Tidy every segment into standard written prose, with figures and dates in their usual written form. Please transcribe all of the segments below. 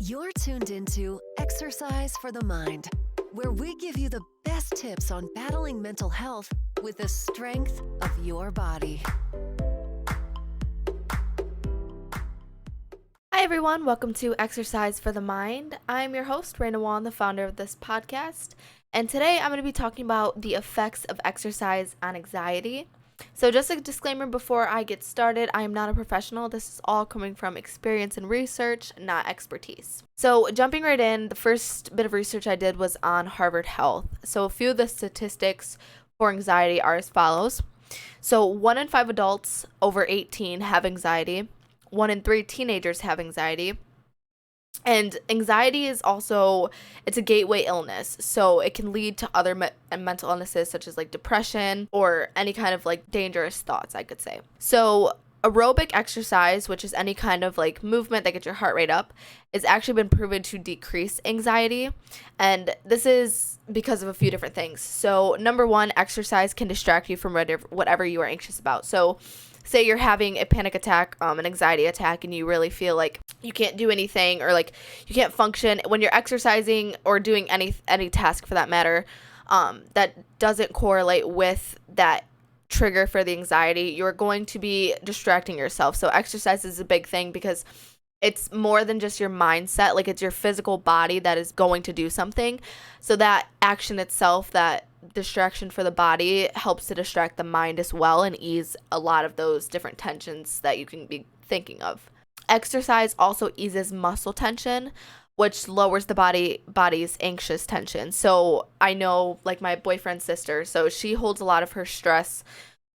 You're tuned into Exercise for the Mind, where we give you the best tips on battling mental health with the strength of your body. Hi everyone, welcome to Exercise for the Mind. I'm your host, Raina Wall, the founder of this podcast, and today I'm going to be talking about the effects of exercise on anxiety. So just a disclaimer before I get started, I am not a professional. This is all coming from experience and research, not expertise. So jumping right in, the first bit of research I did was on Harvard Health. So a few of the statistics for anxiety are as follows. So 1 in 5 adults over 18 have anxiety. 1 in 3 teenagers have anxiety. And anxiety is also, it's a gateway illness. So it can lead to other mental illnesses such as like depression or any kind of like dangerous thoughts, I could say. So aerobic exercise, which is any kind of like movement that gets your heart rate up, has actually been proven to decrease anxiety. And this is because of a few different things. So number one, exercise can distract you from whatever you are anxious about. So say you're having a panic attack, an anxiety attack, and you really feel like you can't do anything or like you can't function when you're exercising or doing any task for that matter, that doesn't correlate with that trigger for the anxiety, you're going to be distracting yourself. So exercise is a big thing because it's more than just your mindset. Like, it's your physical body that is going to do something. So that action itself, that distraction for the body, helps to distract the mind as well and ease a lot of those different tensions that you can be thinking of. Exercise also eases muscle tension, which lowers the body's anxious tension. So I know, like, my boyfriend's sister, so she holds a lot of her stress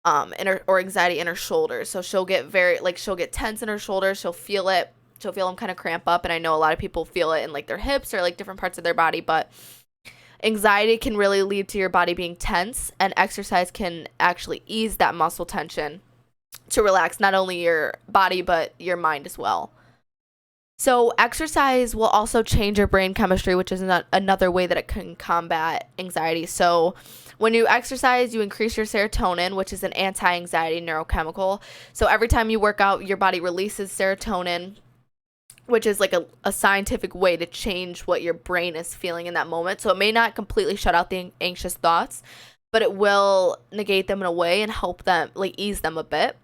or anxiety in her shoulders. So she'll get she'll get tense in her shoulders. She'll feel them kind of cramp up, and I know a lot of people feel it in like their hips or like different parts of their body, but anxiety can really lead to your body being tense, and exercise can actually ease that muscle tension to relax not only your body but your mind as well. So exercise will also change your brain chemistry, which is another way that it can combat anxiety. So when you exercise, you increase your serotonin, which is an anti-anxiety neurochemical. So every time you work out, your body releases serotonin, which is like a scientific way to change what your brain is feeling in that moment. So it may not completely shut out the anxious thoughts, but it will negate them in a way and help them, like, ease them a bit.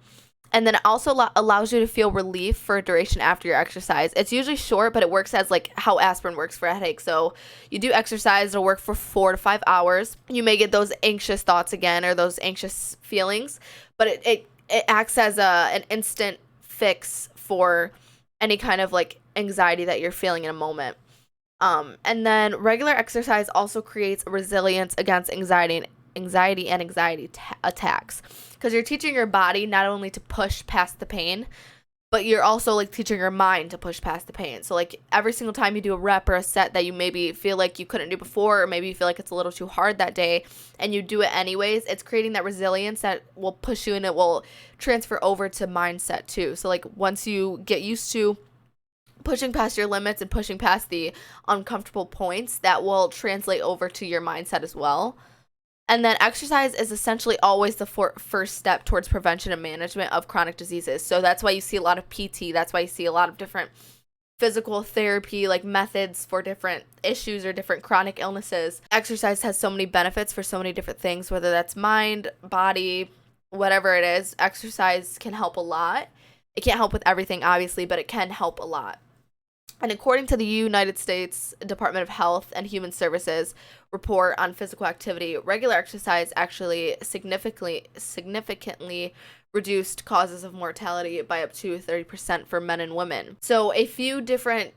And then it also allows you to feel relief for a duration after your exercise. It's usually short, but it works as like how aspirin works for a headache. So you do exercise, it'll work for 4 to 5 hours. You may get those anxious thoughts again or those anxious feelings, but it acts as an instant fix for any kind of like anxiety that you're feeling in a moment. And then regular exercise also creates a resilience against anxiety attacks, because you're teaching your body not only to push past the pain, but you're also like teaching your mind to push past the pain. So like every single time you do a rep or a set that you maybe feel like you couldn't do before, or maybe you feel like it's a little too hard that day and you do it anyways, it's creating that resilience that will push you, and it will transfer over to mindset too. So like once you get used to pushing past your limits and pushing past the uncomfortable points, that will translate over to your mindset as well. And then exercise is essentially always the first step towards prevention and management of chronic diseases. So that's why you see a lot of PT. That's why you see a lot of different physical therapy like methods for different issues or different chronic illnesses. Exercise has so many benefits for so many different things, whether that's mind, body, whatever it is. Exercise can help a lot. It can't help with everything, obviously, but it can help a lot. And according to the United States Department of Health and Human Services report on physical activity, regular exercise actually significantly reduced causes of mortality by up to 30% for men and women. So a few different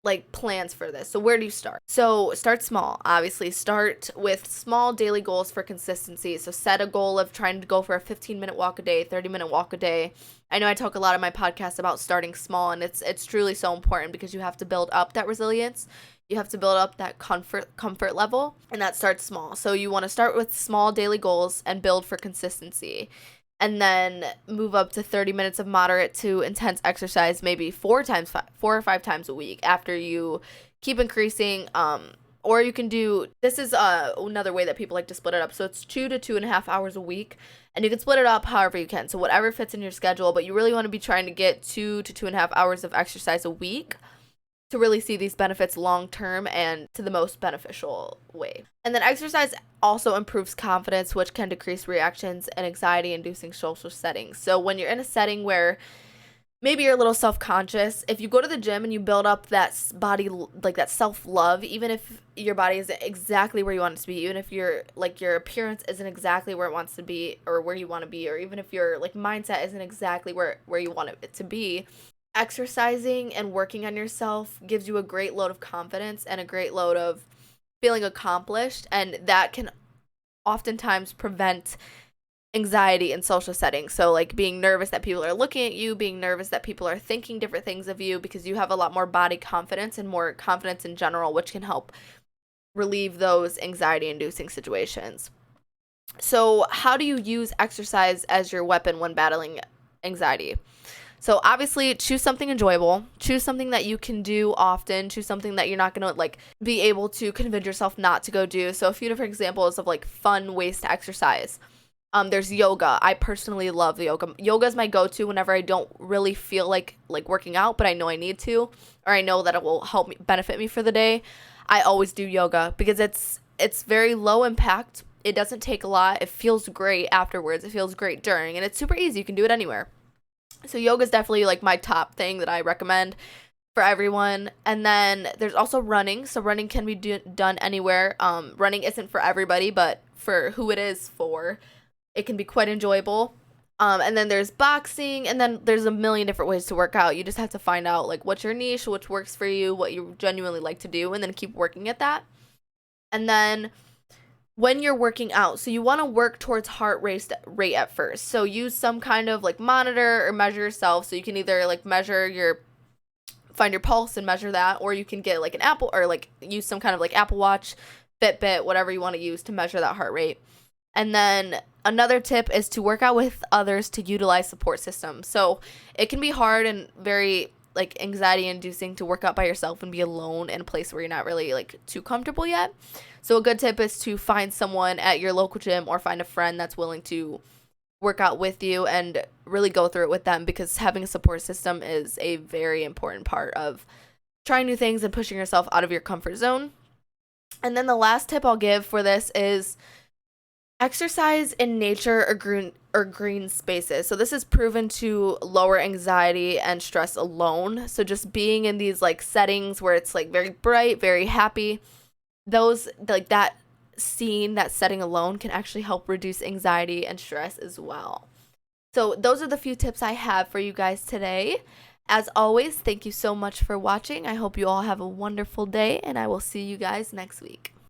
like plans for this. So where do you start? So start small. Obviously, start with small daily goals for consistency. So set a goal of trying to go for a 15-minute walk a day, 30-minute walk a day. I know I talk a lot in my podcast about starting small, and it's truly so important because you have to build up that resilience. You have to build up that comfort level, and that starts small. So you want to start with small daily goals and build for consistency. And then move up to 30 minutes of moderate to intense exercise, maybe 4 or 5 times a week after you keep increasing. Or you can do, this is another way that people like to split it up. So it's 2 to 2.5 hours a week, and you can split it up however you can. So whatever fits in your schedule, but you really want to be trying to get 2 to 2.5 hours of exercise a week. to really see these benefits long term and to the most beneficial way. And then exercise also improves confidence, which can decrease reactions and anxiety inducing social settings. So when you're in a setting where maybe you're a little self-conscious, if you go to the gym and you build up that body, like that self-love, even if your body isn't exactly where you want it to be, even if your appearance isn't exactly where it wants to be or where you want to be, or even if your mindset isn't exactly where you want it to be, exercising and working on yourself gives you a great load of confidence and a great load of feeling accomplished, and that can oftentimes prevent anxiety in social settings. So being nervous that people are looking at you, being nervous that people are thinking different things of you, because you have a lot more body confidence and more confidence in general, which can help relieve those anxiety inducing situations. So how do you use exercise as your weapon when battling anxiety? So obviously choose something enjoyable, choose something that you can do often, choose something that you're not going to be able to convince yourself not to go do. So a few different examples of fun ways to exercise. There's yoga. I personally love yoga. Yoga is my go-to whenever I don't really feel like working out, but I know I need to, or I know that it will help me benefit me for the day. I always do yoga because it's very low impact. It doesn't take a lot. It feels great afterwards. It feels great during, and it's super easy. You can do it anywhere. So yoga is definitely my top thing that I recommend for everyone. And then there's also running. So running can be done anywhere. Running isn't for everybody, but for who it is for, it can be quite enjoyable. And then there's boxing, and then there's a million different ways to work out. You just have to find out what's your niche, which works for you, what you genuinely like to do, and then keep working at that. And then when you're working out, so you want to work towards heart rate at first. So use some kind of monitor or measure yourself. So you can either find your pulse and measure that, or you can get an Apple, or use some kind of Apple Watch, Fitbit, whatever you want to use to measure that heart rate. And then another tip is to work out with others to utilize support systems. So it can be hard and very anxiety inducing to work out by yourself and be alone in a place where you're not really too comfortable yet. So a good tip is to find someone at your local gym or find a friend that's willing to work out with you and really go through it with them, because having a support system is a very important part of trying new things and pushing yourself out of your comfort zone. And then the last tip I'll give for this is exercise in nature or green spaces. So this is proven to lower anxiety and stress alone. So just being in these settings where it's very bright, very happy, those that scene, that setting alone can actually help reduce anxiety and stress as well. So those are the few tips I have for you guys today. As always, thank you so much for watching. I hope you all have a wonderful day, and I will see you guys next week.